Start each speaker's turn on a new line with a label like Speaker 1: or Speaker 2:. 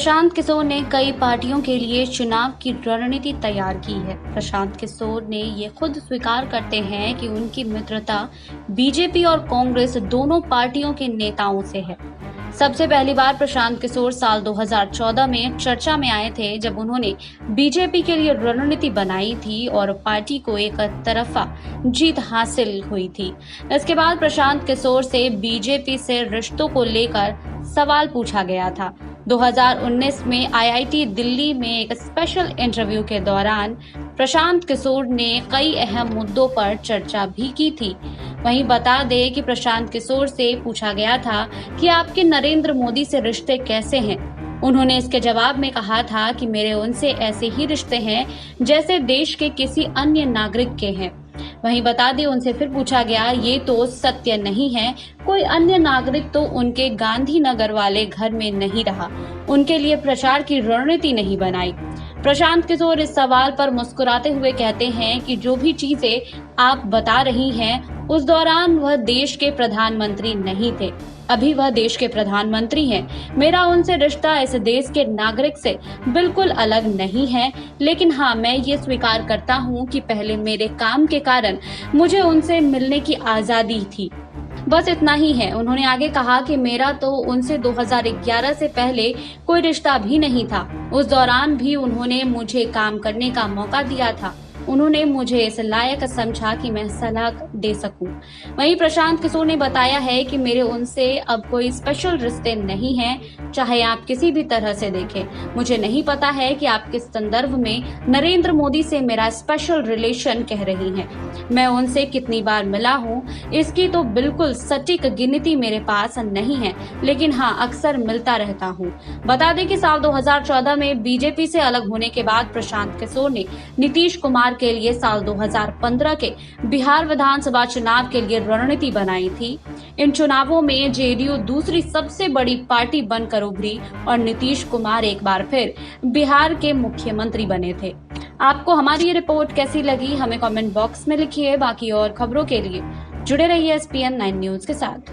Speaker 1: प्रशांत किशोर ने कई पार्टियों के लिए चुनाव की रणनीति तैयार की है। प्रशांत किशोर ने ये खुद स्वीकार करते हैं कि उनकी मित्रता बीजेपी और कांग्रेस दोनों पार्टियों के नेताओं से है। सबसे पहली बार प्रशांत किशोर साल 2014 में चर्चा में आए थे, जब उन्होंने बीजेपी के लिए रणनीति बनाई थी और पार्टी को एक तरफा जीत हासिल हुई थी। इसके बाद प्रशांत किशोर से बीजेपी से रिश्तों को लेकर सवाल पूछा गया था। 2019 में आईआईटी दिल्ली में एक स्पेशल इंटरव्यू के दौरान प्रशांत किशोर ने कई अहम मुद्दों पर चर्चा भी की थी। वहीं बता दें कि प्रशांत किशोर से पूछा गया था कि आपके नरेंद्र मोदी से रिश्ते कैसे हैं। उन्होंने इसके जवाब में कहा था कि मेरे उनसे ऐसे ही रिश्ते हैं जैसे देश के किसी अन्य नागरिक के हैं। वहीं बता दें, उनसे फिर पूछा गया, ये तो सत्य नहीं है, कोई अन्य नागरिक तो उनके गांधीनगर वाले घर में नहीं रहा, उनके लिए प्रचार की रणनीति नहीं बनाई। प्रशांत किशोर इस सवाल पर मुस्कुराते हुए कहते हैं कि जो भी चीजें आप बता रही हैं, उस दौरान वह देश के प्रधानमंत्री नहीं थे, अभी वह देश के प्रधानमंत्री हैं। मेरा उनसे रिश्ता इस देश के नागरिक से बिल्कुल अलग नहीं है, लेकिन हाँ, मैं ये स्वीकार करता हूँ कि पहले मेरे काम के कारण मुझे उनसे मिलने की आजादी थी। बस इतना ही है। उन्होंने आगे कहा कि मेरा तो उनसे 2011 से पहले कोई रिश्ता भी नहीं था। उस दौरान भी उन्होंने मुझे काम करने का मौका दिया था। उन्होंने मुझे इस लायक समझा कि मैं सलाह दे सकूं। वहीं प्रशांत किशोर ने बताया है कि मेरे उनसे अब कोई स्पेशल रिश्ते नहीं हैं, चाहे आप किसी भी तरह से देखें। मुझे नहीं पता है कि आप किस संदर्भ में नरेंद्र मोदी से मेरा स्पेशल रिलेशन कह रही हैं। मैं उनसे कितनी बार मिला हूं, इसकी तो बिल्कुल सटीक गिनती मेरे पास नहीं है, लेकिन हाँ, अक्सर मिलता रहता हूं। बता दें कि साल 2014 में बीजेपी से अलग होने के बाद प्रशांत किशोर ने नीतीश कुमार के लिए साल 2015 के बिहार विधानसभा चुनाव के लिए रणनीति बनाई थी। इन चुनावों में जेडीयू दूसरी सबसे बड़ी पार्टी बनकर उभरी और नीतीश कुमार एक बार फिर बिहार के मुख्यमंत्री बने थे। आपको हमारी ये रिपोर्ट कैसी लगी, हमें कमेंट बॉक्स में लिखिए। बाकी और खबरों के लिए जुड़े रहिए SPN 9 न्यूज के साथ।